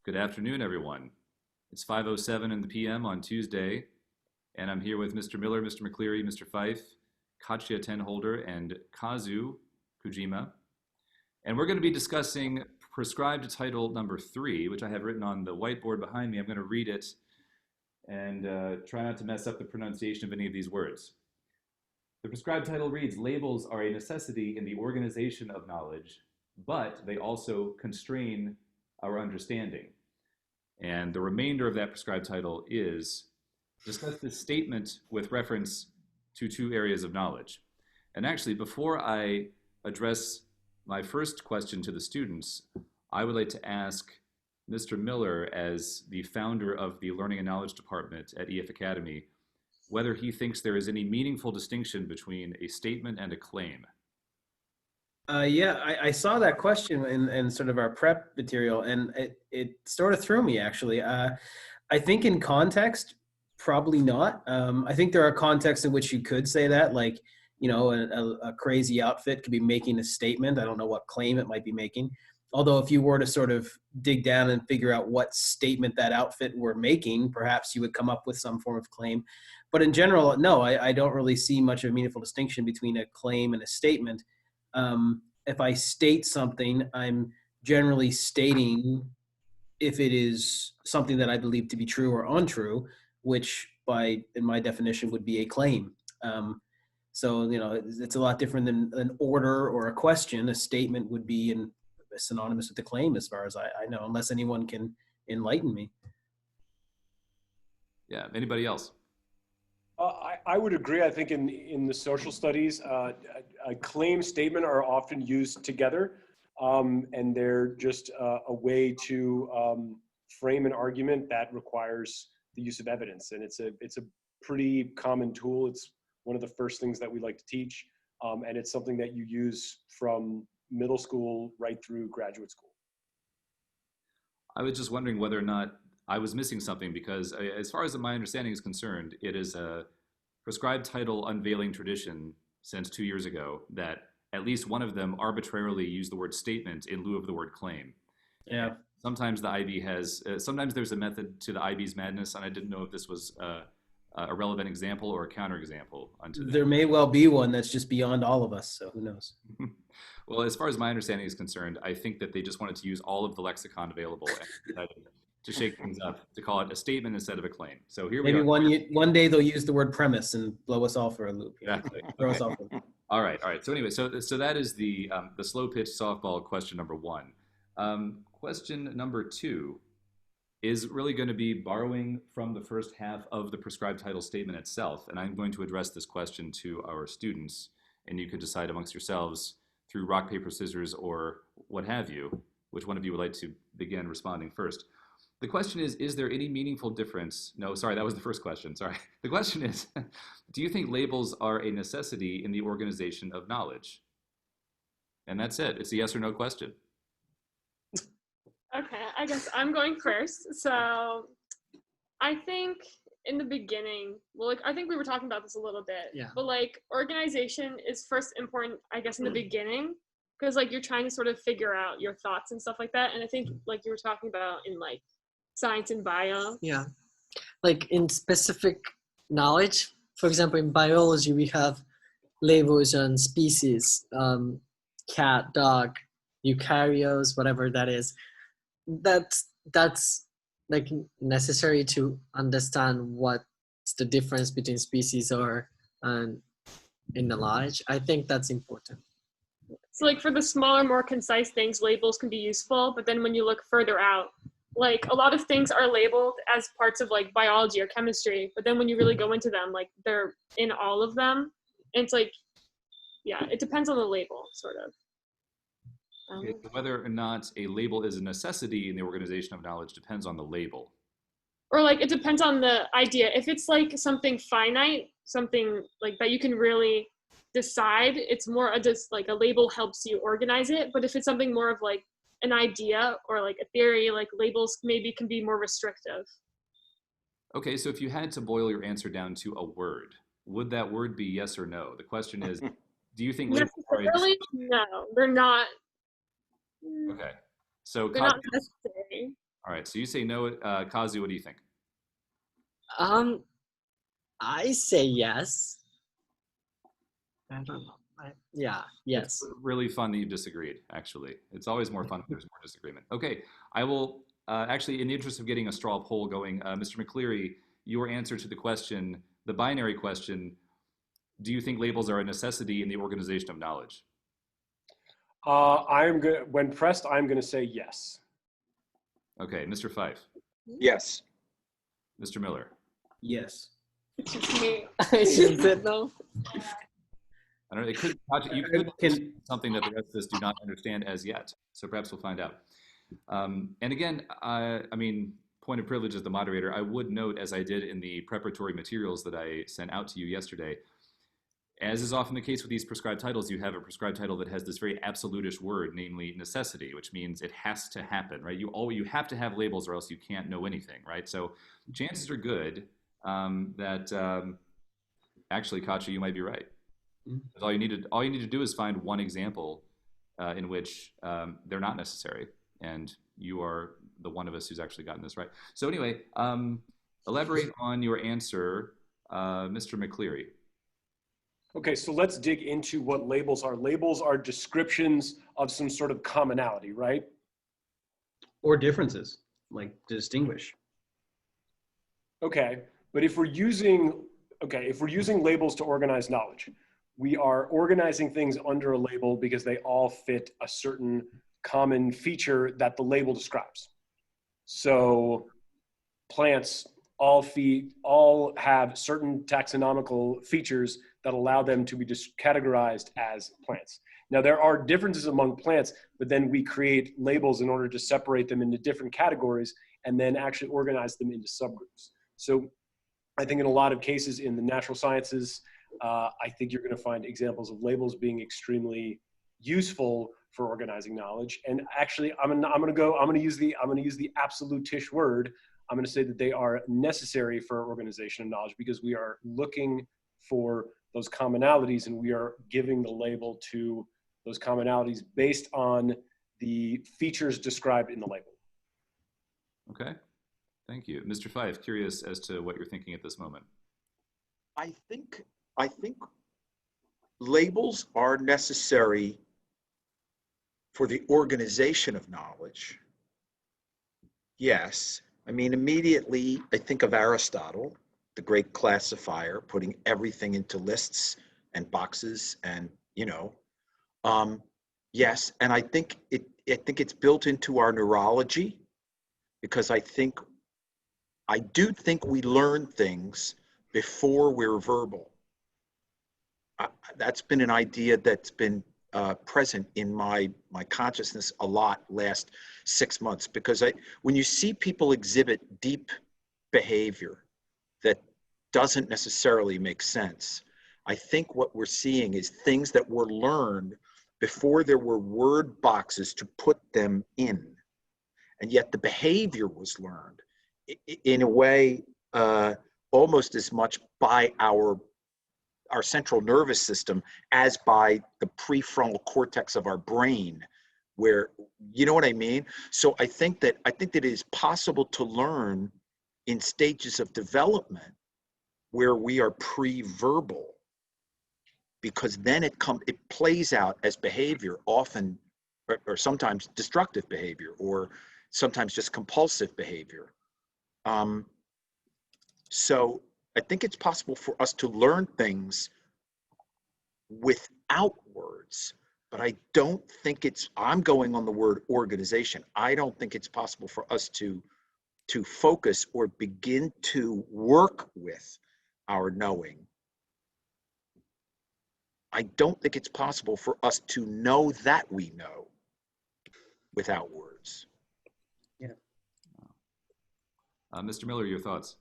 Good afternoon, everyone. It's 5:07 in the PM on Tuesday, and I'm here with Mr. Miller, Mr. McCleery, Mr. Fyfe, Katya Tenholder, and Kazu Kujima. And we're going to be discussing prescribed title number 3, which I have written on the whiteboard behind me. I'm going to read it and try not to mess up the pronunciation of any of these words. The prescribed title reads, labels are a necessity in the organization of knowledge, but they also constrain our understanding. And the remainder of that prescribed title is discuss this statement with reference to 2 areas of knowledge. And actually, before I address my first question to the students, I would like to ask Mr. Miller, as the founder of the Learning and Knowledge Department at EF Academy, whether he thinks there is any meaningful distinction between a statement and a claim. I saw that question in sort of our prep material, and it sort of threw me, actually. I think in context, probably not. I think there are contexts in which you could say that, like, you know, a crazy outfit could be making a statement. I don't know what claim it might be making. Although if you were to sort of dig down and figure out what statement that outfit were making, perhaps you would come up with some form of claim. But in general, no, I don't really see much of a meaningful distinction between a claim and a statement. If I state something, I'm generally stating if it is something that I believe to be true or untrue, which in my definition would be a claim. So, you know, it's a lot different than an order or a question. A statement would be synonymous with the claim, as far as I know, unless anyone can enlighten me. Yeah, anybody else? I would agree. I think in the social studies, a claim statement are often used together, and they're just a way to frame an argument that requires the use of evidence. And it's a pretty common tool. It's one of the first things that we like to teach, and it's something that you use from middle school right through graduate school. I was just wondering whether or not I was missing something, because as far as my understanding is concerned, it is a prescribed title unveiling tradition since 2 years ago that at least one of them arbitrarily used the word statement in lieu of the word claim. Yeah. And sometimes the IB has, sometimes there's a method to the IB's madness, and I didn't know if this was a relevant example or a counterexample unto that. There may well be one that's just beyond all of us, so who knows? Well, as far as my understanding is concerned, I think that they just wanted to use all of the lexicon available and decided to shake things up, to call it a statement instead of a claim. So here we are. Maybe one day they'll use the word premise and blow us all for a loop. Exactly. Throw us off. All right. So anyway, so that is the slow pitch softball question number 1. Question number 2 is really going to be borrowing from the first half of the prescribed title statement itself, and I'm going to address this question to our students, and you could decide amongst yourselves through rock, paper, scissors, or what have you, which one of you would like to begin responding first. The question is there any meaningful difference? No, sorry, that was the first question, sorry. The question is, do you think labels are a necessity in the organization of knowledge? And that's it, it's a yes or no question. Okay, I guess I'm going first. So I think in the beginning, well, like, I think we were talking about this a little bit, yeah. But like organization is first important, I guess, in the beginning, because like you're trying to sort of figure out your thoughts and stuff like that. And I think like you were talking about in like science and bio. Yeah, like in specific knowledge, for example, in biology, we have labels on species, cat, dog, eukaryotes, whatever that is. That's like necessary to understand what's the difference between species or in the knowledge. I think that's important. So like for the smaller, more concise things, labels can be useful, but then when you look further out, like a lot of things are labeled as parts of like biology or chemistry, but then when you really go into them, like they're in all of them. And it's like, yeah, it depends on the label, sort of. Okay, so whether or not a label is a necessity in the organization of knowledge depends on the label. Or like it depends on the idea. If it's like something finite, something like that you can really decide, it's more just like a label helps you organize it. But if it's something more of like an idea or like a theory, like labels maybe can be more restrictive. Okay, so if you had to boil your answer down to a word, would that word be yes or no? The question is, do you think labels are necessarily? No, they're not. Okay, so they're not necessary. All right, so you say no. Kazu, what do you think? I say yes. I don't know. Yeah, yes. It's really fun that you disagreed, actually. It's always more fun if there's more disagreement. Okay, I will, actually, in the interest of getting a straw poll going, Mr. McCleery, your answer to the question, the binary question, do you think labels are a necessity in the organization of knowledge? When pressed, I'm going to say yes. Okay, Mr. Fyfe, Yes. Mr. Miller. Yes. It's just me. I should say no. I don't know, you could Can something that the rest of us do not understand as yet. So perhaps we'll find out. And again, I mean, point of privilege as the moderator, I would note, as I did in the preparatory materials that I sent out to you yesterday, as is often the case with these prescribed titles, you have a prescribed title that has this very absolutish word, namely necessity, which means it has to happen, right? You have to have labels or else you can't know anything, right? So chances are good that actually, Katja, you might be right. Because all you need to do is find one example in which they're not necessary, and you are the one of us who's actually gotten this right. So anyway, elaborate on your answer, Mr. McCleery. Okay, so let's dig into what labels are. Labels are descriptions of some sort of commonality, right? or differences, like to distinguish. Okay, but if we're using labels to organize knowledge, we are organizing things under a label because they all fit a certain common feature that the label describes. So plants all have certain taxonomical features that allow them to be categorized as plants. Now there are differences among plants, but then we create labels in order to separate them into different categories and then actually organize them into subgroups. So I think in a lot of cases in the natural sciences, I think you're going to find examples of labels being extremely useful for organizing knowledge. And actually, I'm going to use the absolute-ish word. I'm going to say that they are necessary for organization of knowledge because we are looking for those commonalities and we are giving the label to those commonalities based on the features described in the label. Okay, thank you. Mr. Fyfe, curious as to what you're thinking at this moment. I think labels are necessary for the organization of knowledge. Yes. I mean, immediately I think of Aristotle, the great classifier, putting everything into lists and boxes and, yes. And I think it's built into our neurology because I do think we learn things before we're verbal. That's been an idea that's been present in my consciousness a lot last 6 months, because when you see people exhibit deep behavior that doesn't necessarily make sense, I think what we're seeing is things that were learned before there were word boxes to put them in, and yet the behavior was learned in a way almost as much by our central nervous system as by the prefrontal cortex of our brain, where, you know what I mean? So I think that it is possible to learn in stages of development where we are pre-verbal, because then it plays out as behavior, often or sometimes destructive behavior, or sometimes just compulsive behavior. So I think it's possible for us to learn things without words, but I don't think I'm going on the word organization. I don't think it's possible for us to focus or begin to work with our knowing. I don't think it's possible for us to know that we know without words. Yeah. Mr. Miller, your thoughts?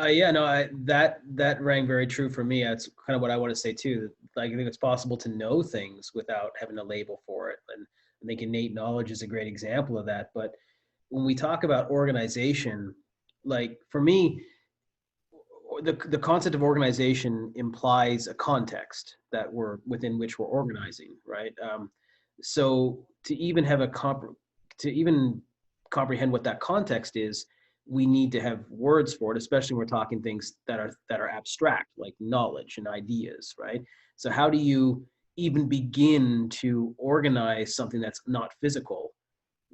Yeah, no, that rang very true for me. That's kind of what I want to say too. Like, I think it's possible to know things without having a label for it, and I think innate knowledge is a great example of that. But when we talk about organization, like for me, the concept of organization implies a context that within which we're organizing, right? So to even have to even comprehend what that context is, we need to have words for it, especially when we're talking things that are abstract, like knowledge and ideas, right? So how do you even begin to organize something that's not physical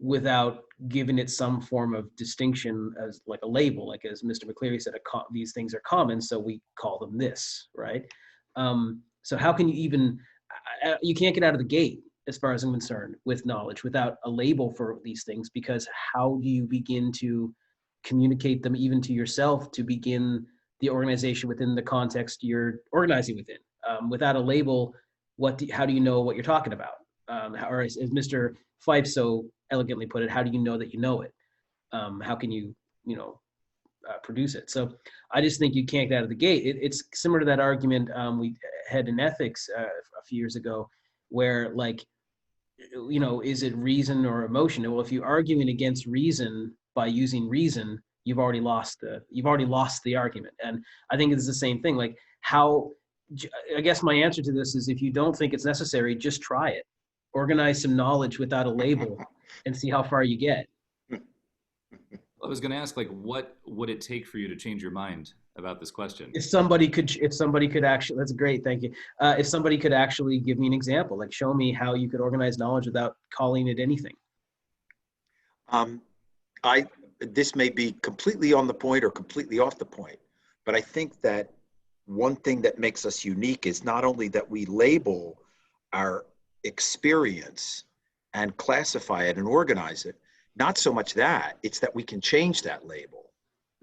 without giving it some form of distinction as like a label, like as Mr. McCleery said, these things are common, so we call them this, right? So how can you even, you can't get out of the gate, as far as I'm concerned, with knowledge without a label for these things, because how do you begin to communicate them even to yourself to begin the organization within the context you're organizing within? Without a label, how do you know what you're talking about? Or as Mr. Fyfe so elegantly put it, how do you know that you know it? How can you, produce it? So I just think you can't get out of the gate. It's similar to that argument we had in ethics a few years ago, where like, is it reason or emotion? Well, if you're arguing against reason by using reason, you've already lost the argument. And I think it's the same thing. Like I guess my answer to this is, if you don't think it's necessary, just try it. Organize some knowledge without a label and see how far you get. I was going to ask, like, what would it take for you to change your mind about this question? If somebody could actually, that's great, thank you. If somebody could actually give me an example, like show me how you could organize knowledge without calling it anything. This may be completely on the point or completely off the point, but I think that one thing that makes us unique is not only that we label our experience and classify it and organize it, not so much that, it's that we can change that label.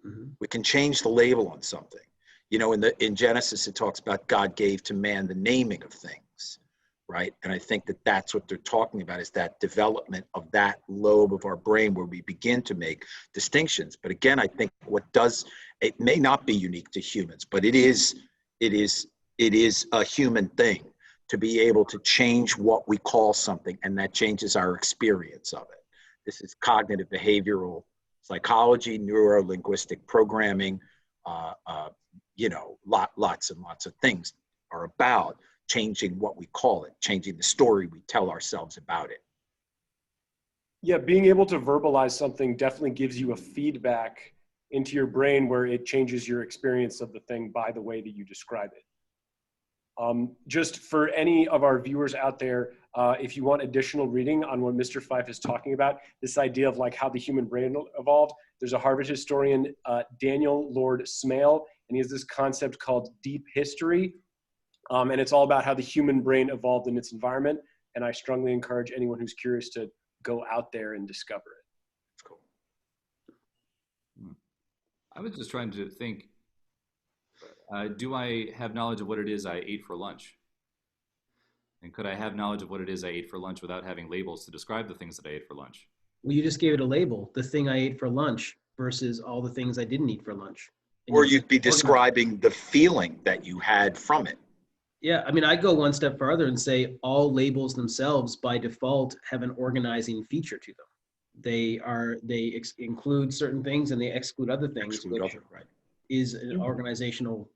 Mm-hmm. We can change the label on something. In Genesis, it talks about God gave to man the naming of things, right? And I think that that's what they're talking about, is that development of that lobe of our brain where we begin to make distinctions. But again, I think it may not be unique to humans, but it is a human thing to be able to change what we call something, and that changes our experience of it. This is cognitive behavioral psychology, neuro-linguistic programming, lots and lots of things are about changing what we call it, changing the story we tell ourselves about it. Yeah, being able to verbalize something definitely gives you a feedback into your brain where it changes your experience of the thing by the way that you describe it. Just for any of our viewers out there, if you want additional reading on what Mr. Fyfe is talking about, this idea of like how the human brain evolved, there's a Harvard historian, Daniel Lord Smale, and he has this concept called deep history. And it's all about how the human brain evolved in its environment. And I strongly encourage anyone who's curious to go out there and discover it. That's cool. I was just trying to think, do I have knowledge of what it is I ate for lunch? And could I have knowledge of what it is I ate for lunch without having labels to describe the things that I ate for lunch? Well, you just gave it a label, the thing I ate for lunch versus all the things I didn't eat for lunch. Or you'd be describing the feeling that you had from it. Yeah, I mean, I go one step further and say all labels themselves by default have an organizing feature to them. They include certain things and they exclude other things, which is an organizational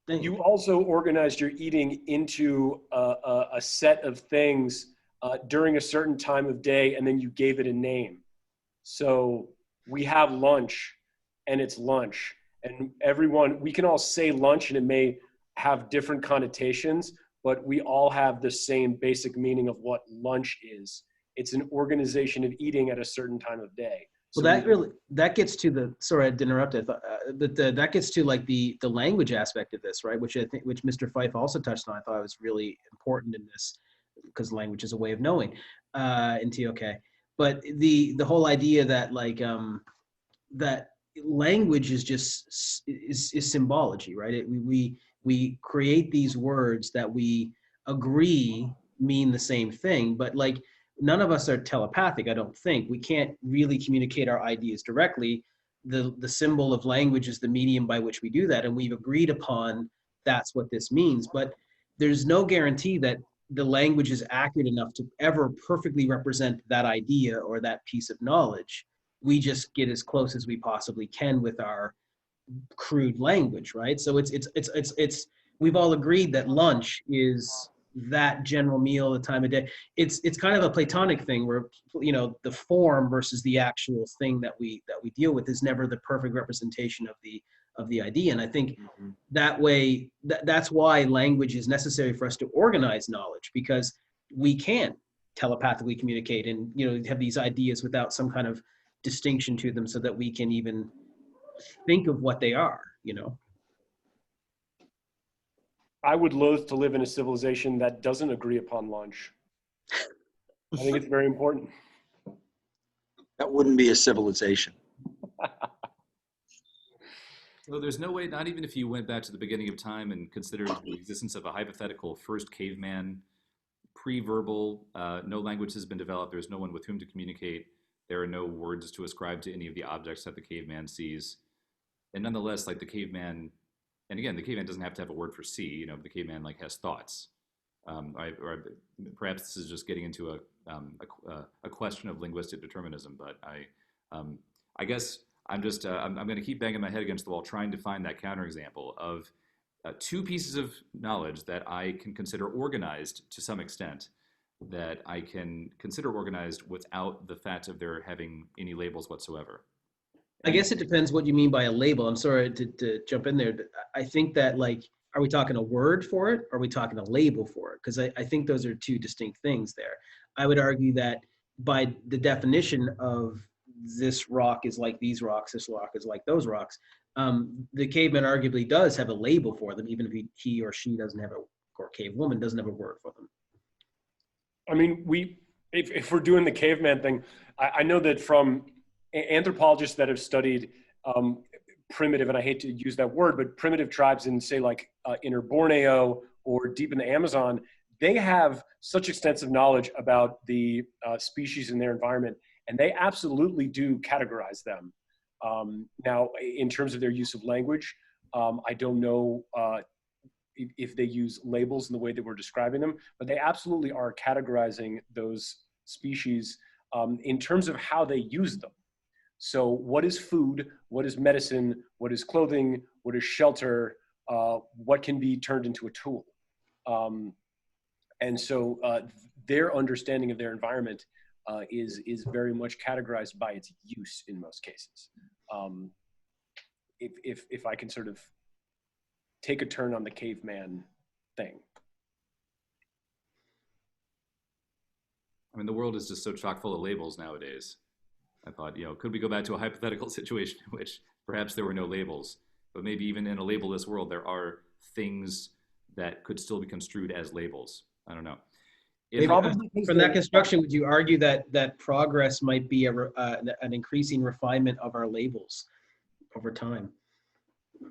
thing. You also organized your eating into a set of things during a certain time of day, and then you gave it a name. So we have lunch, and it's lunch. And we can all say lunch, and it may have different connotations, but we all have the same basic meaning of what lunch is. It's an organization of eating at a certain time of day. Well, that gets to the, sorry, I interrupted, but that gets to like the language aspect of this, right? Which Mr. Fyfe also touched on. I thought was really important in this, because language is a way of knowing in TOK. But the whole idea that like that language is just is symbology, right? We create these words that we agree mean the same thing, but like none of us are telepathic, I don't think. We can't really communicate our ideas directly. The symbol of language is the medium by which we do that, and we've agreed upon that's what this means. But there's no guarantee that the language is accurate enough to ever perfectly represent that idea or that piece of knowledge. We just get as close as we possibly can with our crude language, right? So it's we've all agreed that lunch is that general meal, the time of day. It's kind of a Platonic thing where, you know, the form versus the actual thing that we deal with is never the perfect representation of the idea. And I think that way, that's why language is necessary for us to organize knowledge, because we can't telepathically communicate and, you know, have these ideas without some kind of distinction to them so that we can even think of what they are, you know. I would loathe to live in a civilization that doesn't agree upon lunch. I think it's very important. That wouldn't be a civilization. So there's no way, not even if you went back to the beginning of time and considered the existence of a hypothetical first caveman, pre-verbal, no language has been developed, there's no one with whom to communicate, there are no words to ascribe to any of the objects that the caveman sees. And nonetheless, like the caveman, and again, the caveman doesn't have to have a word for see, you know, the caveman like has thoughts. Or perhaps this is just getting into a question of linguistic determinism, but I guess I'm just, I'm going to keep banging my head against the wall trying to find that counterexample of two pieces of knowledge that I can consider organized to some extent, that I can consider organized without the fact of there having any labels whatsoever. I guess it depends what you mean by a label. I'm sorry to jump in there. I think that, like, are we talking a word for it? Or are we talking a label for it? Because I think those are two distinct things there. I would argue that by the definition of this rock is like these rocks, this rock is like those rocks, the caveman arguably does have a label for them, even if he or she doesn't have or cave woman doesn't have a word for them. I mean, if we're doing the caveman thing, I know that from anthropologists that have studied primitive, and I hate to use that word, but primitive tribes in, say, like inner Borneo or deep in the Amazon, they have such extensive knowledge about the species in their environment, and they absolutely do categorize them. Now, in terms of their use of language, I don't know if they use labels in the way that we're describing them, but they absolutely are categorizing those species in terms of how they use them. So what is food? What is medicine? What is clothing? What is shelter? What can be turned into a tool? And so their understanding of their environment is very much categorized by its use in most cases. If I can sort of take a turn on the caveman thing. I mean, the world is just so chock full of labels nowadays. I thought, you know, could we go back to a hypothetical situation in which perhaps there were no labels, but maybe even in a labelless world, there are things that could still be construed as labels. I don't know. From that construction, would you argue that progress might be an increasing refinement of our labels over time?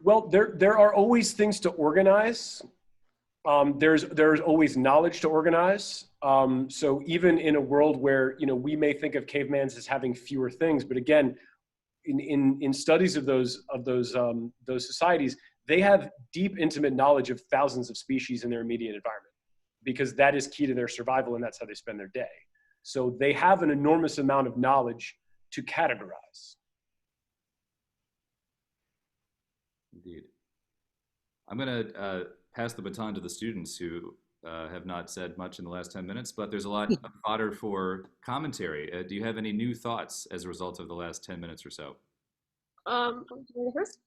Well, there are always things to organize. There's always knowledge to organize. So even in a world where, you know, we may think of cavemans as having fewer things, but again, in studies of those societies, they have deep, intimate knowledge of thousands of species in their immediate environment, because that is key to their survival, and that's how they spend their day. So they have an enormous amount of knowledge to categorize. Indeed. I'm going to pass the baton to the students who have not said much in the last 10 minutes, but there's a lot of fodder for commentary. Do you have any new thoughts as a result of the last 10 minutes or so? First?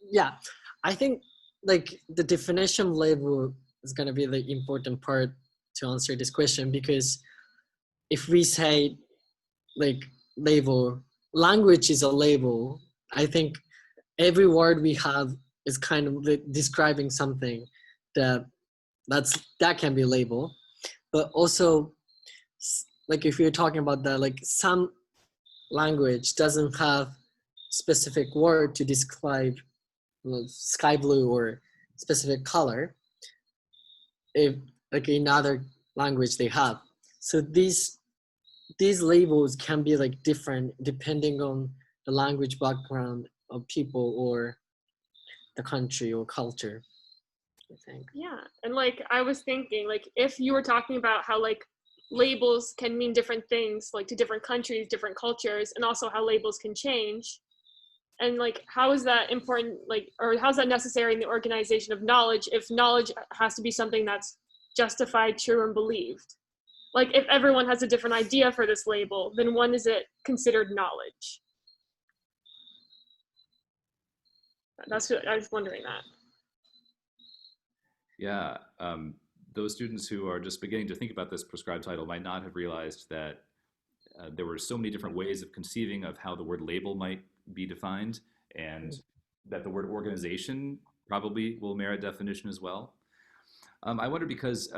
Yeah, I think like the definition label is going to be the important part to answer this question, because if we say like label, language is a label, I think every word we have is kind of describing something that can be labeled. But also, like if you're talking about that, like some language doesn't have specific word to describe sky blue or specific color, if like in other language they have. So these labels can be like different depending on the language background of people or the country or culture, I think. Yeah, and like I was thinking, like if you were talking about how like labels can mean different things, like to different countries, different cultures, and also how labels can change, and like how is that important, like, or how's that necessary in the organization of knowledge if knowledge has to be something that's justified, true, and believed? Like, if everyone has a different idea for this label, then when is it considered knowledge? That's what I was wondering that. Yeah, those students who are just beginning to think about this prescribed title might not have realized that there were so many different ways of conceiving of how the word label might be defined, and that the word organization probably will merit definition as well. I wonder because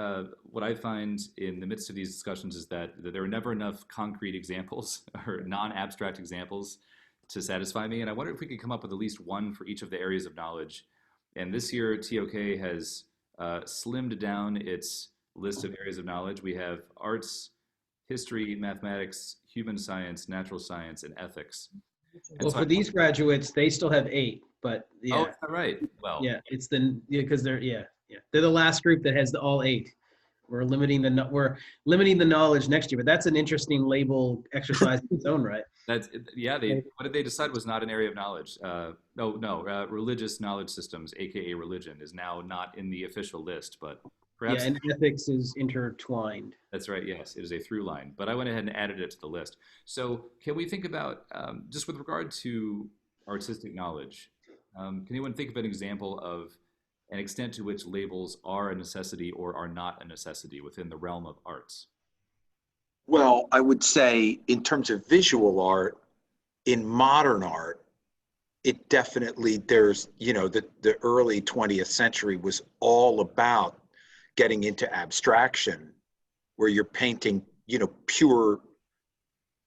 what I find in the midst of these discussions is that there are never enough concrete examples or non-abstract examples to satisfy me, and I wonder if we could come up with at least one for each of the areas of knowledge. And this year, TOK has slimmed down its list of areas of knowledge. We have arts, history, mathematics, human science, natural science, and ethics. And Well, so for these graduates, they still have 8, but yeah, oh, is that right? Well, yeah, it's because they're they're the last group that has all 8. We're limiting the knowledge next year, but that's an interesting label exercise in its own right. that's yeah. What did they decide was not an area of knowledge? Religious knowledge systems, aka religion, is now not in the official list, but perhaps Yeah, and ethics is intertwined. that's right. Yes, it is a through line, but I went ahead and added it to the list. So can we think about just with regard to artistic knowledge? Can anyone think of an example of an extent to which labels are a necessity or are not a necessity within the realm of arts? Well, I would say in terms of visual art, in modern art, it definitely, there's, the early 20th century was all about getting into abstraction, where you're painting, pure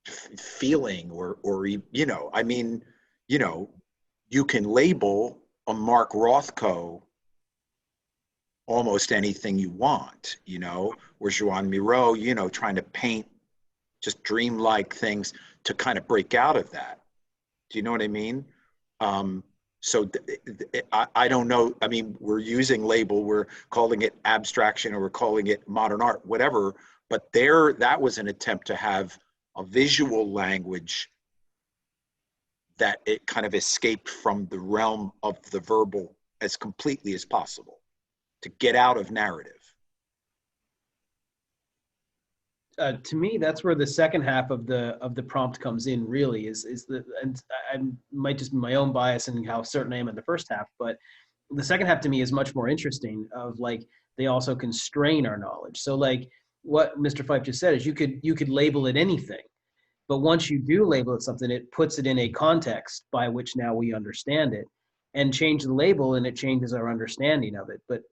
feeling or you can label a Mark Rothko almost anything you want, or Joan Miro, trying to paint just dreamlike things to kind of break out of that. Do you know what I mean? I don't know. I mean, we're using label, we're calling it abstraction, or we're calling it modern art, whatever. But that was an attempt to have a visual language that it kind of escaped from the realm of the verbal as completely as possible, to get out of narrative. To me, that's where the second half of the prompt comes in. Really, and I might just be my own bias and how certain I am in the first half, but the second half to me is much more interesting. Of like, they also constrain our knowledge. So like what Mr. Fyfe just said is you could label it anything, but once you do label it something, it puts it in a context by which now we understand it, and change the label, and it changes our understanding of it. But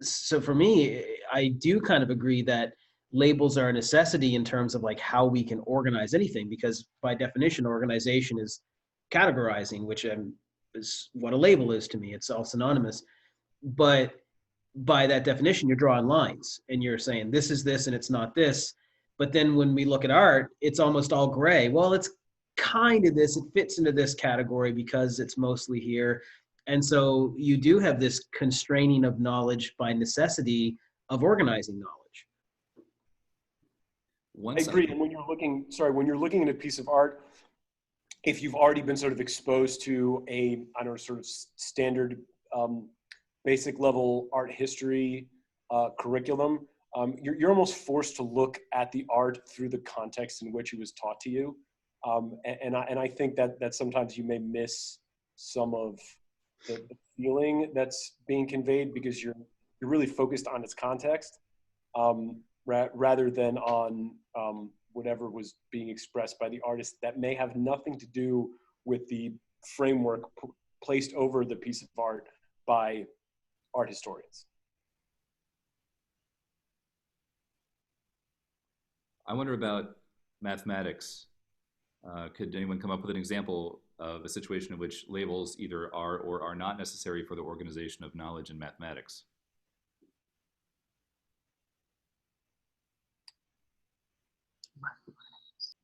so for me, I do kind of agree that labels are a necessity in terms of like how we can organize anything, because by definition, organization is categorizing, which is what a label is to me. It's all synonymous. But by that definition, you're drawing lines and you're saying this is this and it's not this. But then when we look at art, it's almost all gray. Well, it's kind of this, it fits into this category because it's mostly here. And so you do have this constraining of knowledge by necessity of organizing knowledge. I agree. And when you're looking at a piece of art, if you've already been sort of exposed to a, sort of standard basic level art history curriculum, you're almost forced to look at the art through the context in which it was taught to you. And I think that sometimes you may miss some of the feeling that's being conveyed because you're really focused on its context rather than on whatever was being expressed by the artist that may have nothing to do with the framework placed over the piece of art by art historians. I wonder about mathematics. Could anyone come up with an example of a situation in which labels either are or are not necessary for the organization of knowledge in mathematics?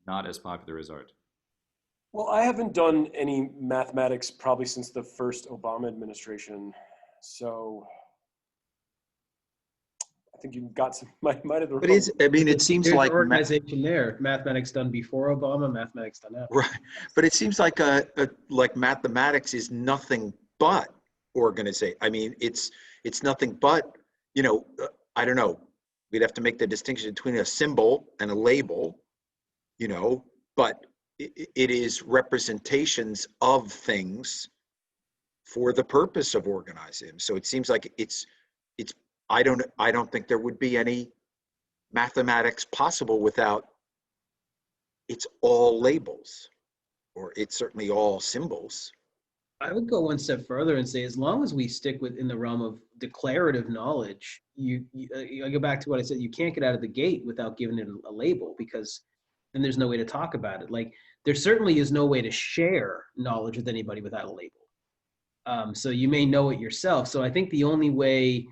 Not as popular as art. Well, I haven't done any mathematics probably since the first Obama administration. So I think you got some, might have the. But it seems There's like an organization there, mathematics done before Obama, mathematics done after. right. But it seems like like mathematics is nothing but organization. I mean, it's nothing but you know, I don't know, we'd have to make the distinction between a symbol and a label, you know, but it is representations of things for the purpose of organizing them. So it seems like I don't think there would be any mathematics possible without it's all labels, or it's certainly all symbols. I would go one step further and say, as long as we stick within the realm of declarative knowledge, I go back to what I said, you can't get out of the gate without giving it a label, because then there's no way to talk about it. Like, there certainly is no way to share knowledge with anybody without a label. So you may know it yourself. So I think the only way,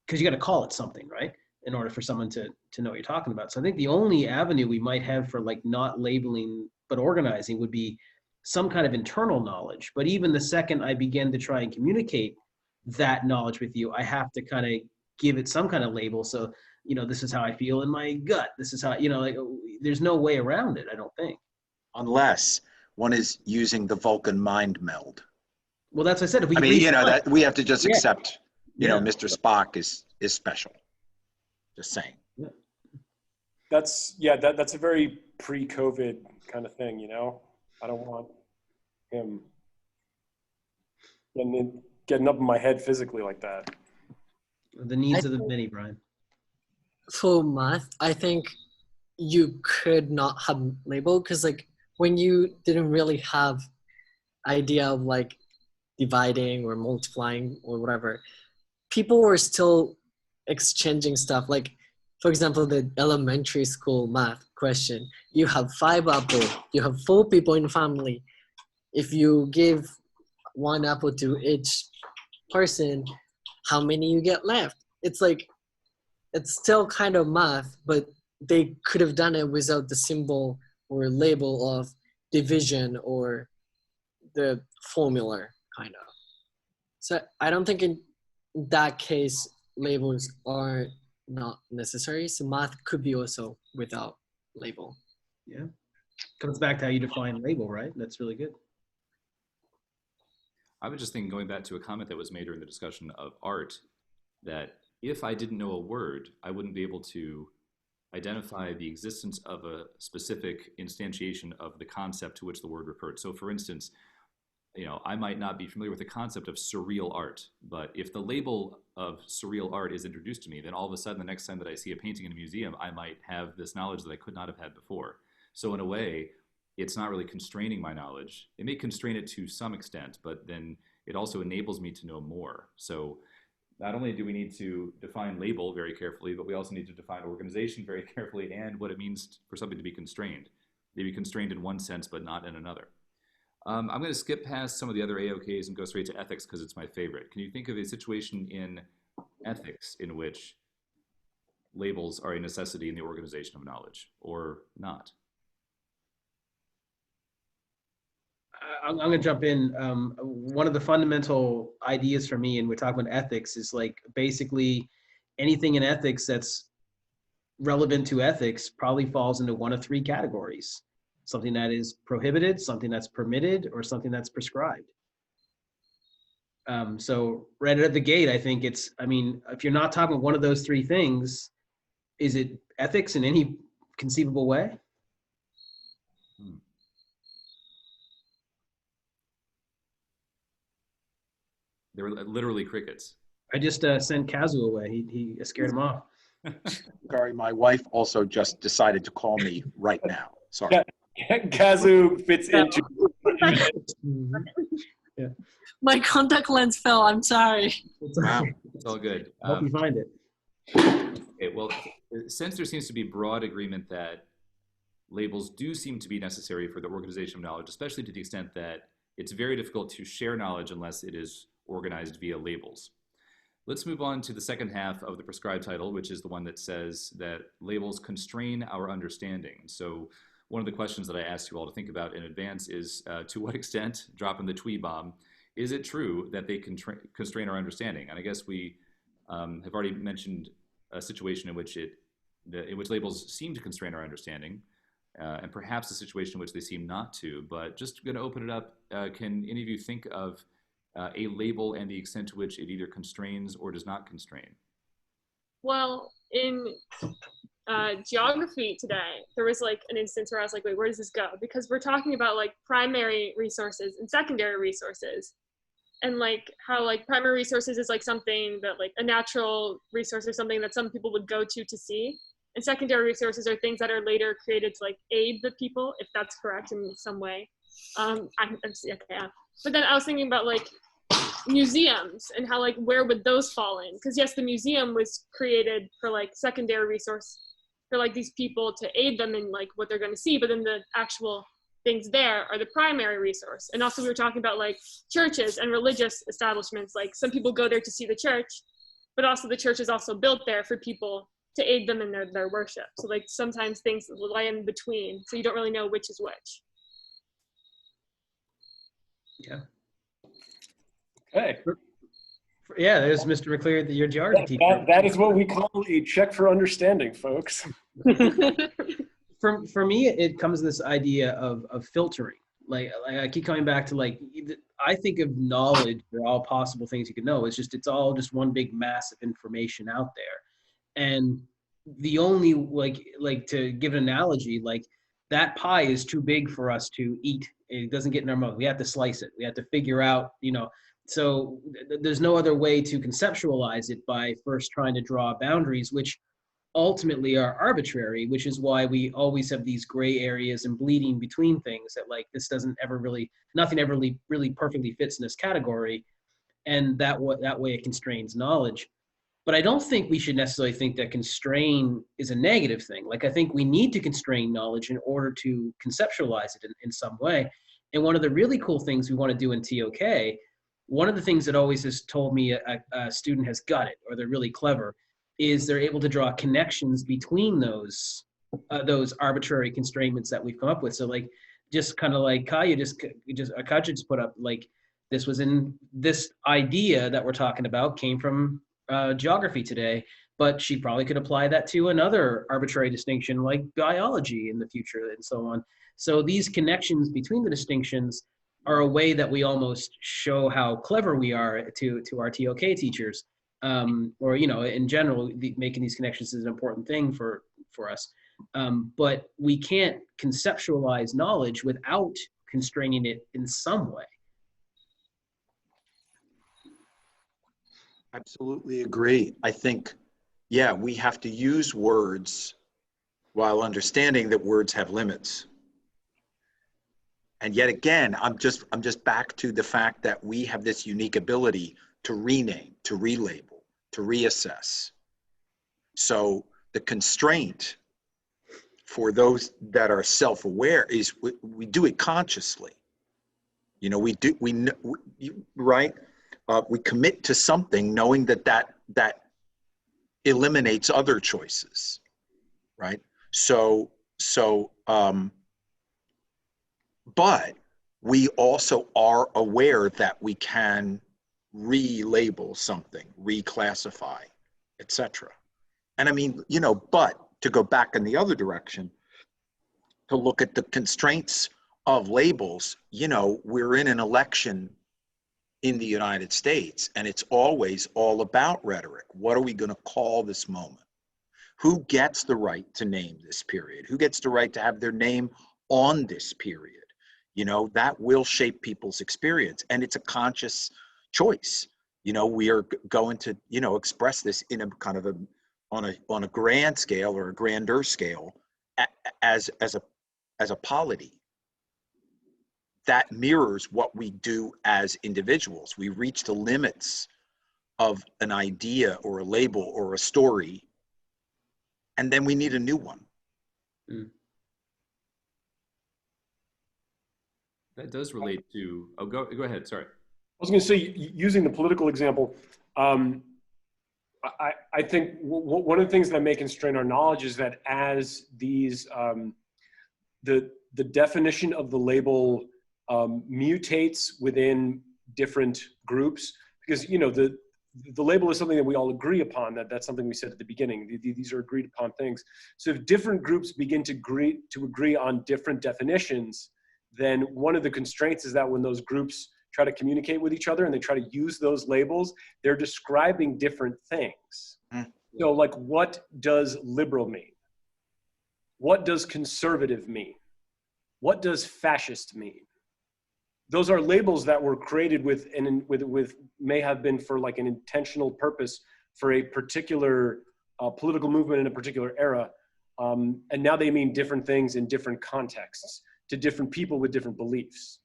because you got to call it something, right, in order for someone to know what you're talking about. So I think the only avenue we might have for like not labeling but organizing would be some kind of internal knowledge. But even the second I begin to try and communicate that knowledge with you, I have to kind of give it some kind of label. So, you know, this is how I feel in my gut. This is how, you know, like, there's no way around it, I don't think. Unless one is using the Vulcan mind meld. Well, that's what I said. If we I mean, you know, that we have to just Yeah. accept, you know, Yeah. Mr. Spock is special. Just saying. That's a very pre-COVID kind of thing, you know. I don't want him getting up in my head physically like that. The needs of the many, Brian. For math, I think you could not have label, because like when you didn't really have idea of like dividing or multiplying or whatever, people were still exchanging stuff. Like, for example, the elementary school math question, you have 5 apples, you have 4 people in the family. If you give 1 apple to each person, how many you get left? It's like, it's still kind of math, but they could have done it without the symbol or label of division or the formula, kind of. So I don't think in that case, labels are not necessary. So math could be also without label. Yeah. Comes back to how you define label, right? That's really good. I was just thinking, going back to a comment that was made during the discussion of art, that if I didn't know a word, I wouldn't be able to identify the existence of a specific instantiation of the concept to which the word referred. So for instance, you know, I might not be familiar with the concept of surreal art, but if the label of surreal art is introduced to me, then all of a sudden the next time that I see a painting in a museum, I might have this knowledge that I could not have had before. So in a way, it's not really constraining my knowledge. It may constrain it to some extent, but then it also enables me to know more. So not only do we need to define label very carefully, but we also need to define organization very carefully, and what it means for something to be constrained. Maybe constrained in one sense, but not in another. I'm going to skip past some of the other AOKs and go straight to ethics because it's my favorite. Can you think of a situation in ethics in which labels are a necessity in the organization of knowledge, or not? I'm going to jump in. One of the fundamental ideas for me, and we're talking about ethics, is like basically anything in ethics that's relevant to ethics probably falls into one of 3 categories. Something that is prohibited, something that's permitted, or something that's prescribed. So right out of the gate, I think it's, I mean, if you're not talking one of those 3 things, is it ethics in any conceivable way? They were literally crickets. I just sent Kazu away. He scared him off. Sorry, my wife also just decided to call me right now. Sorry. Yeah. Kazoo fits into. Yeah. My contact lens fell. I'm sorry. Wow. It's all good. Hope you find it. Okay, well, since there seems to be broad agreement that labels do seem to be necessary for the organization of knowledge, especially to the extent that it's very difficult to share knowledge unless it is organized via labels. Let's move on to the second half of the prescribed title, which is the one that says that labels constrain our understanding. So one of the questions that I asked you all to think about in advance is, to what extent, dropping the twee bomb, is it true that they constrain our understanding? And I guess we have already mentioned a situation in which labels seem to constrain our understanding, and perhaps a situation in which they seem not to. But just going to open it up, can any of you think of a label and the extent to which it either constrains or does not constrain? Well, in geography today, there was like an instance where I was like, wait, where does this go? Because we're talking about like primary resources and secondary resources. And like how like primary resources is like something that like a natural resource or something that some people would go to see. And secondary resources are things that are later created to like aid the people, if that's correct in some way. Okay, yeah. But then I was thinking about like museums and how like where would those fall in? Because yes, the museum was created for like secondary resource for like these people to aid them in like what they're going to see, but then the actual things there are the primary resource. And also we were talking about like churches and religious establishments. Like some people go there to see the church, but also the church is also built there for people to aid them in their worship. So like sometimes things lie in between, so you don't really know which is which. Yeah. Okay. Yeah, there's Mr. McCleary, your geography teacher. That is what we call a check for understanding, folks. For me, it comes to this idea of filtering. Like I keep coming back to like, I think of knowledge for all possible things you can know. It's all just one big mass of information out there. And the only like to give an analogy, like that pie is too big for us to eat. It doesn't get in our mouth. We have to slice it. We have to figure out, so there's no other way to conceptualize it by first trying to draw boundaries, which ultimately are arbitrary, which is why we always have these gray areas and bleeding between things that like this doesn't ever really, nothing ever really perfectly fits in this category. And that way it constrains knowledge. But I don't think we should necessarily think that constrain is a negative thing. Like I think we need to constrain knowledge in order to conceptualize it in some way. And one of the really cool things we want to do in TOK, one of the things that always has told me a student has got it, or they're really clever, is they're able to draw connections between those arbitrary constraints that we've come up with. So like, just kind of like Katja just put up, like this idea that we're talking about came from geography today, but she probably could apply that to another arbitrary distinction like biology in the future and so on. So these connections between the distinctions are a way that we almost show how clever we are to our TOK teachers. Or in general, making these connections is an important thing for us. But we can't conceptualize knowledge without constraining it in some way. Absolutely agree. I think, yeah, we have to use words while understanding that words have limits. And yet again, I'm just back to the fact that we have this unique ability to rename, to relabel, to reassess. So the constraint for those that are self-aware is we do it consciously. Right? We commit to something knowing that eliminates other choices, right? But we also are aware that we can relabel something, reclassify, etc. And I mean, but to go back in the other direction, to look at the constraints of labels, we're in an election in the United States, and it's always all about rhetoric. What are we going to call this moment? Who gets the right to name this period? Who gets the right to have their name on this period? That will shape people's experience, and it's a conscious choice. We are going to, express this in a kind of on a grand scale or a grander scale as a polity. That mirrors what we do as individuals. We reach the limits of an idea or a label or a story, and then we need a new one. Mm. That does relate to, go ahead, sorry. I was going to say, using the political example, I think one of the things that may constrain our knowledge is that as these, the definition of the label mutates within different groups, because the label is something that we all agree upon. That's something we said at the beginning. These are agreed upon things. So if different groups begin to agree on different definitions, then one of the constraints is that when those groups try to communicate with each other and they try to use those labels, they're describing different things. So like, what does liberal mean? What does conservative mean? What does fascist mean? Those are labels that were created with may have been for like an intentional purpose for a particular political movement in a particular era. And now they mean different things in different contexts to different people with different beliefs.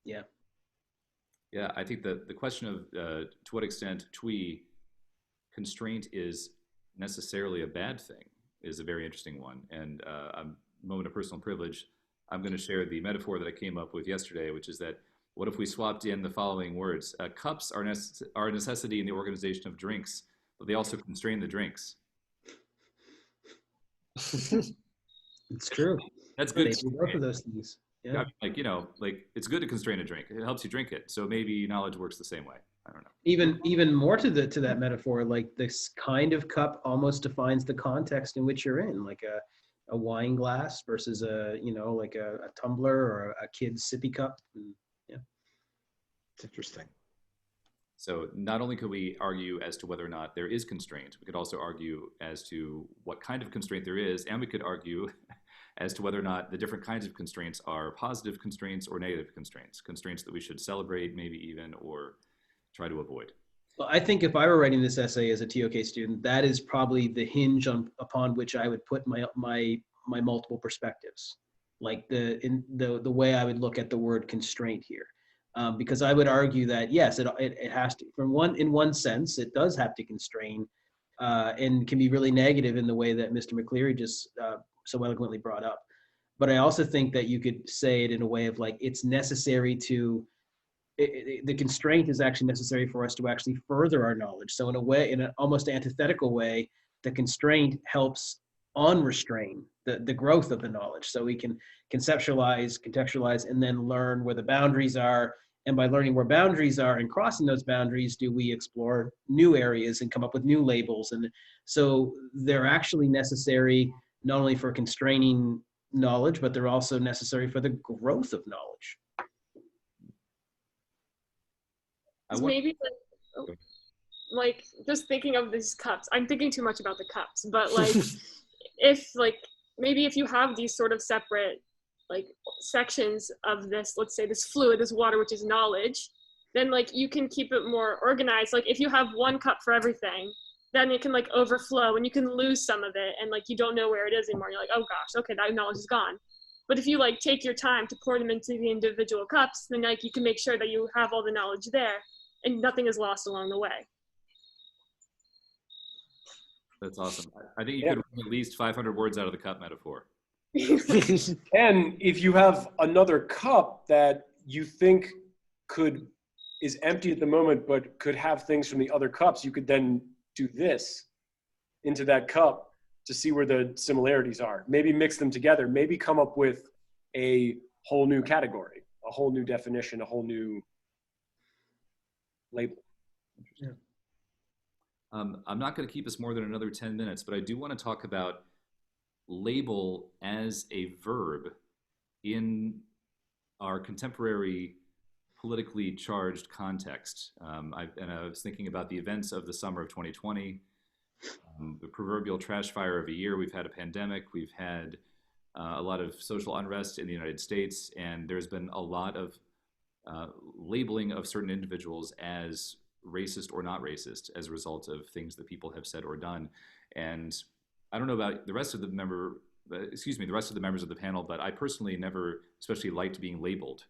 Yeah. Yeah, I think that the question of to what extent constraint is necessarily a bad thing is a very interesting one. And a moment of personal privilege, I'm going to share the metaphor that I came up with yesterday, which is that what if we swapped in the following words? Cups are a necessity in the organization of drinks, but they also constrain the drinks. It's true. That's They good. do both of those things. Yeah. Like, like it's good to constrain a drink. It helps you drink it. So maybe knowledge works the same way. I don't know. Even more to that metaphor, like this kind of cup almost defines the context in which you're in, like a wine glass versus like a tumbler or a kid's sippy cup. And, yeah. It's interesting. So not only could we argue as to whether or not there is constraint, we could also argue as to what kind of constraint there is, and we could argue as to whether or not the different kinds of constraints are positive constraints or negative constraints, constraints that we should celebrate maybe even or try to avoid. Well, I think if I were writing this essay as a TOK student, that is probably the hinge upon which I would put my multiple perspectives, like the way I would look at the word constraint here. Because I would argue that yes, it has to, in one sense, it does have to constrain, and can be really negative in the way that Mr. McCleery just so eloquently brought up. But I also think that you could say it in a way of like it's necessary to. The constraint is actually necessary for us to actually further our knowledge. So in a way, in an almost antithetical way, the constraint helps unrestrain the growth of the knowledge. So we can conceptualize, contextualize, and then learn where the boundaries are. And by learning where boundaries are and crossing those boundaries, do we explore new areas and come up with new labels. And so they're actually necessary not only for constraining knowledge, but they're also necessary for the growth of knowledge. Maybe like just thinking of these cups, I'm thinking too much about the cups, but like maybe if you have these sort of separate like sections of this, let's say this fluid, this water, which is knowledge, then like you can keep it more organized. Like if you have one cup for everything, then it can like overflow and you can lose some of it and like you don't know where it is anymore. You're like, oh gosh, okay, that knowledge is gone. But if you like take your time to pour them into the individual cups, then like you can make sure that you have all the knowledge there and nothing is lost along the way. That's awesome. I think you could at least 500 words out of the cup metaphor. And if you have another cup that you think is empty at the moment, but could have things from the other cups, you could then do this into that cup to see where the similarities are. Maybe mix them together, maybe come up with a whole new category, a whole new definition, a whole new label. Yeah. I'm not going to keep us more than another 10 minutes, but I do want to talk about label as a verb in our contemporary politically charged context. I was thinking about the events of the summer of 2020, the proverbial trash fire of a year. We've had a pandemic. We've had a lot of social unrest in the United States, and there's been a lot of labeling of certain individuals as racist or not racist as a result of things that people have said or done. And I don't know about the rest of the members of the panel, but I personally never especially liked being labeled.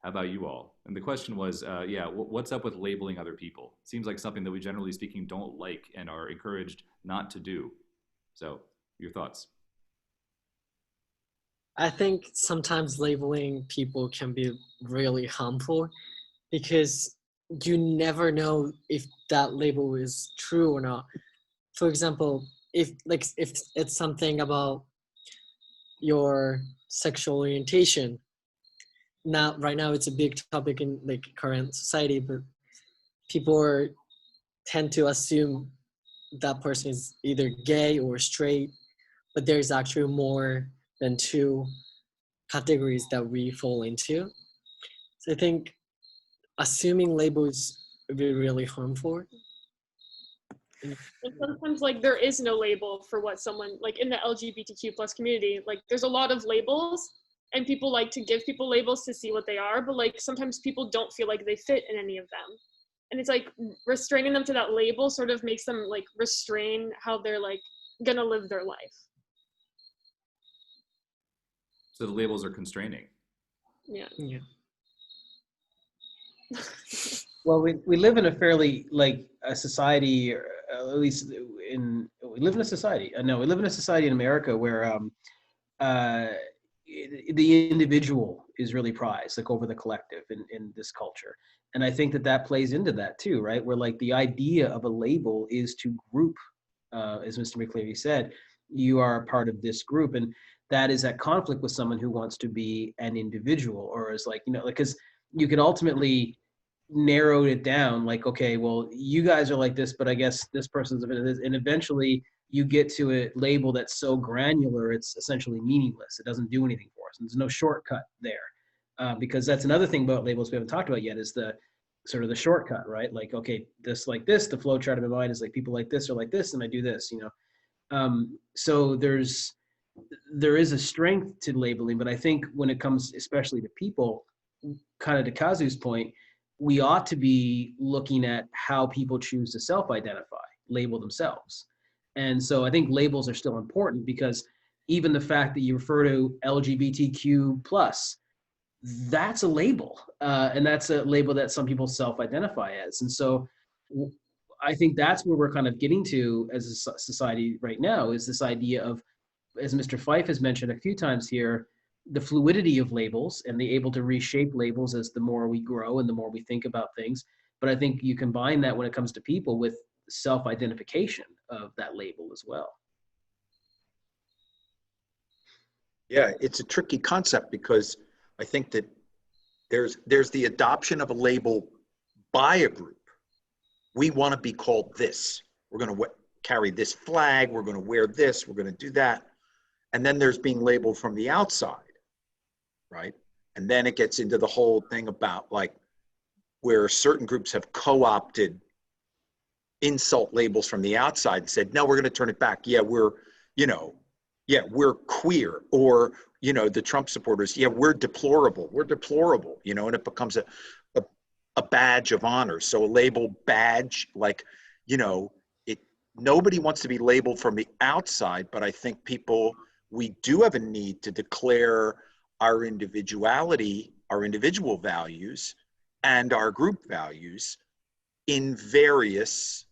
How about you all? And the question was, what's up with labeling other people? Seems like something that we generally speaking don't like and are encouraged not to do. So your thoughts? I think sometimes labeling people can be really harmful because you never know if that label is true or not. For example, if it's something about your sexual orientation, right now it's a big topic in like current society, but people tend to assume that person is either gay or straight, but there's actually more than two categories that we fall into. So I think assuming labels would be really harmful. And sometimes like there is no label for what someone, like in the LGBTQ plus community, like there's a lot of labels and people like to give people labels to see what they are, but like sometimes people don't feel like they fit in any of them. And it's like restraining them to that label sort of makes them like restrain how they're like gonna live their life. So the labels are constraining. Yeah. Yeah. Well, we live in a fairly like a society, or at least we live in a society. No, we live in a society in America where the individual is really prized, like over the collective in this culture. And I think that plays into that too, right? Where like the idea of a label is to group, as Mr. McCleery said, you are a part of this group, and that is at conflict with someone who wants to be an individual, or is like, because you could ultimately narrow it down, like, okay, well, you guys are like this, but I guess this person's a bit of this, and eventually you get to a label that's so granular, it's essentially meaningless. It doesn't do anything for us. And there's no shortcut there, because that's another thing about labels we haven't talked about yet is the sort of the shortcut, right? Like, okay, this like this, the flow chart of my mind is like people like this or like this, and I do this, So there is a strength to labeling, but I think when it comes especially to people, kind of to Kazu's point, we ought to be looking at how people choose to self-identify, label themselves. And so I think labels are still important because even the fact that you refer to LGBTQ plus, that's a label. And that's a label that some people self-identify as. And so I think that's where we're kind of getting to as a society right now, is this idea of, as Mr. Fyfe has mentioned a few times here, the fluidity of labels and the able to reshape labels as the more we grow and the more we think about things. But I think you combine that when it comes to people with self-identification of that label as well. Yeah, it's a tricky concept because I think that there's the adoption of a label by a group. We want to be called this. We're going to carry this flag. We're going to wear this. We're going to do that. And then there's being labeled from the outside, right? And then it gets into the whole thing about like where certain groups have co-opted insult labels from the outside and said, no, we're going to turn it back. Yeah, we're queer, or, the Trump supporters, yeah, we're deplorable, and it becomes a badge of honor. So a label badge, like, nobody wants to be labeled from the outside, but I think we do have a need to declare our individuality, our individual values, and our group values in various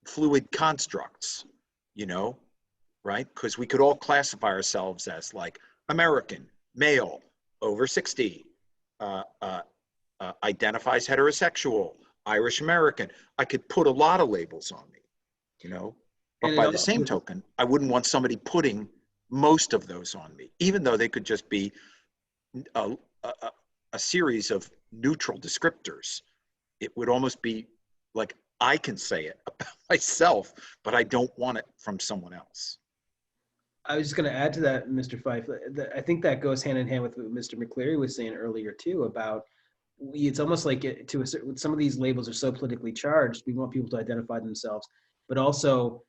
fluid constructs, right? Because we could all classify ourselves as like American, male, over 60, identifies heterosexual, Irish American. I could put a lot of labels on me, But by the same token, I wouldn't want somebody putting most of those on me, even though they could just be a series of neutral descriptors. It would almost be like I can say it about myself, but I don't want it from someone else. I was just going to add to that, Mr. Fyfe. I think that goes hand in hand with what Mr. McCleery was saying earlier too, about it's almost like some of these labels are so politically charged. We want people to identify themselves, but also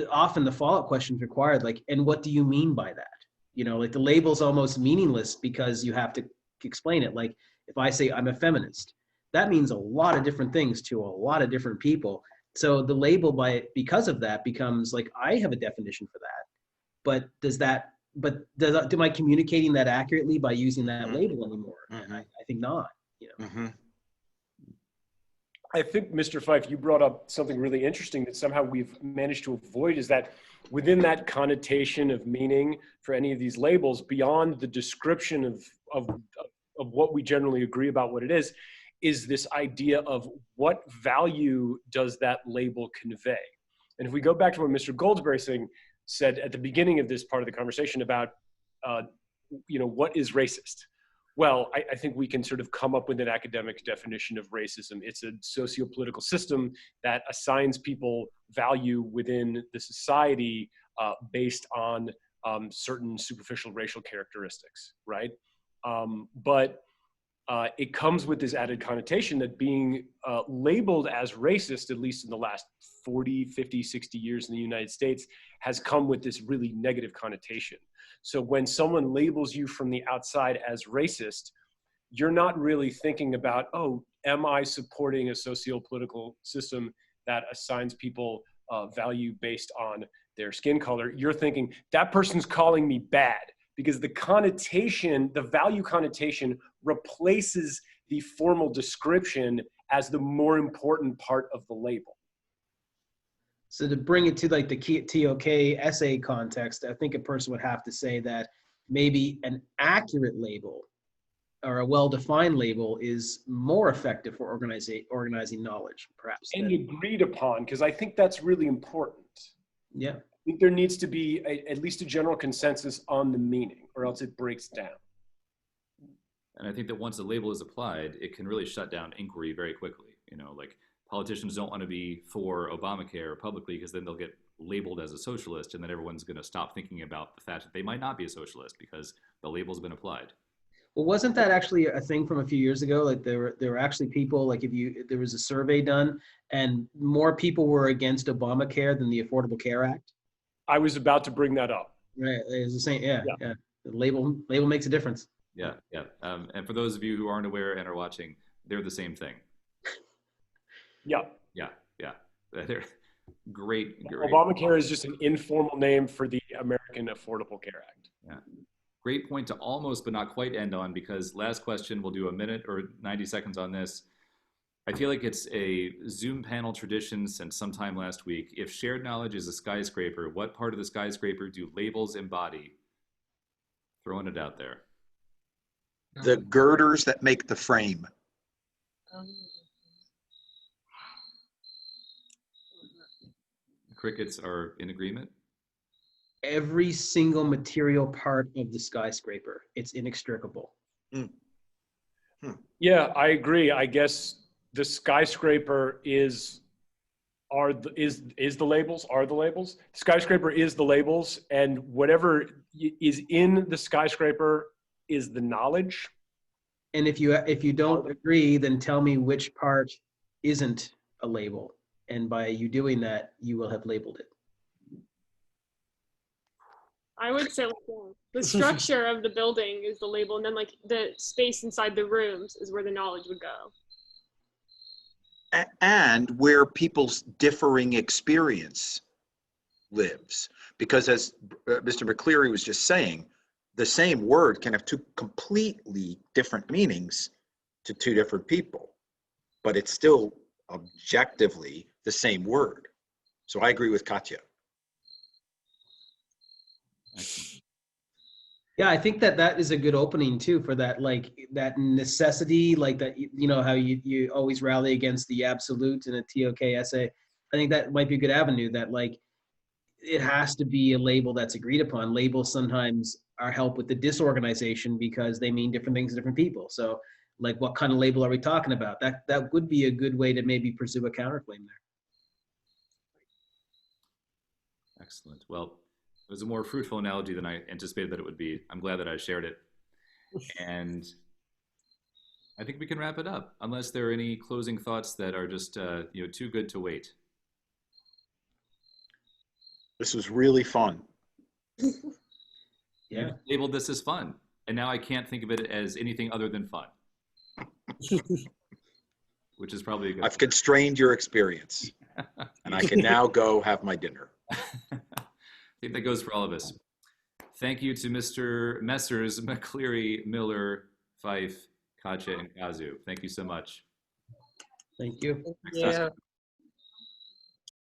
often the follow-up questions required, like, and what do you mean by that? Like the label's almost meaningless because you have to explain it. Like if I say I'm a feminist, that means a lot of different things to a lot of different people. So the label because of that becomes like, I have a definition for that. But am I communicating that accurately by using that label anymore? Mm-hmm. And I think not. Mm-hmm. I think, Mr. Fyfe, you brought up something really interesting that somehow we've managed to avoid, is that within that connotation of meaning for any of these labels, beyond the description of what we generally agree about what it is this idea of what value does that label convey? And if we go back to what Mr. Goldsberry said at the beginning of this part of the conversation about, what is racist? Well, I think we can sort of come up with an academic definition of racism. It's a socio-political system that assigns people value within the society based on certain superficial racial characteristics, right? But it comes with this added connotation that being labeled as racist, at least in the last 40, 50, 60 years in the United States, has come with this really negative connotation. So when someone labels you from the outside as racist, you're not really thinking about, oh, am I supporting a socio-political system that assigns people value based on their skin color? You're thinking, that person's calling me bad, because the connotation, the value connotation, replaces the formal description as the more important part of the label. So to bring it to like the TOK essay context, I think a person would have to say that maybe an accurate label or a well-defined label is more effective for organizing knowledge, perhaps. And agreed upon, because I think that's really important. Yeah. I think there needs to be at least a general consensus on the meaning, or else it breaks down. And I think that once a label is applied, it can really shut down inquiry very quickly. You know, like politicians don't want to be for Obamacare publicly because then they'll get labeled as a socialist, and then everyone's going to stop thinking about the fact that they might not be a socialist because the label's been applied. Well, wasn't that actually a thing from a few years ago? Like there were actually people, like there was a survey done and more people were against Obamacare than the Affordable Care Act. I was about to bring that up. Right, it's the same. Yeah. The label makes a difference. Yeah. And for those of you who aren't aware and are watching, they're the same thing. Yeah. They're great. Obamacare is just an informal name for the American Affordable Care Act. Yeah. Great point to almost but not quite end on, because last question, we'll do a minute or 90 seconds on this. I feel like it's a Zoom panel tradition since sometime last week. If shared knowledge is a skyscraper, what part of the skyscraper do labels embody? Throwing it out there. The girders that make the frame. Crickets are in agreement. Every single material part of the skyscraper. It's inextricable. Yeah, I agree. I guess the skyscraper is the labels, are the labels. Skyscraper is the labels, and whatever is in the skyscraper is the knowledge. And if you don't agree, then tell me which part isn't a label. And by you doing that, you will have labeled it. I would say like, the structure of the building is the label, and then like the space inside the rooms is where the knowledge would go. And where people's differing experience lives. Because as Mr. McCleery was just saying, the same word can have two completely different meanings to two different people, but it's still objectively the same word. So I agree with Katya. Yeah, I think that is a good opening too for that, like that necessity, like that, you know, how you always rally against the absolute in a TOK essay. I think that might be a good avenue, that like it has to be a label that's agreed upon. Labels sometimes are help with the disorganization because they mean different things to different people. So like, what kind of label are we talking about? That would be a good way to maybe pursue a counterclaim there. Excellent. Well, it was a more fruitful analogy than I anticipated that it would be. I'm glad that I shared it. And I think we can wrap it up, unless there are any closing thoughts that are just too good to wait. This was really fun. Yeah. You labeled this as fun, and now I can't think of it as anything other than fun. Which is probably a good. I've constrained your experience, and I can now go have my dinner. I think that goes for all of us. Thank you to Messrs. McCleery, Miller, Fyfe, Katya, and Kazu. Thank you so much. Thank you. Yeah.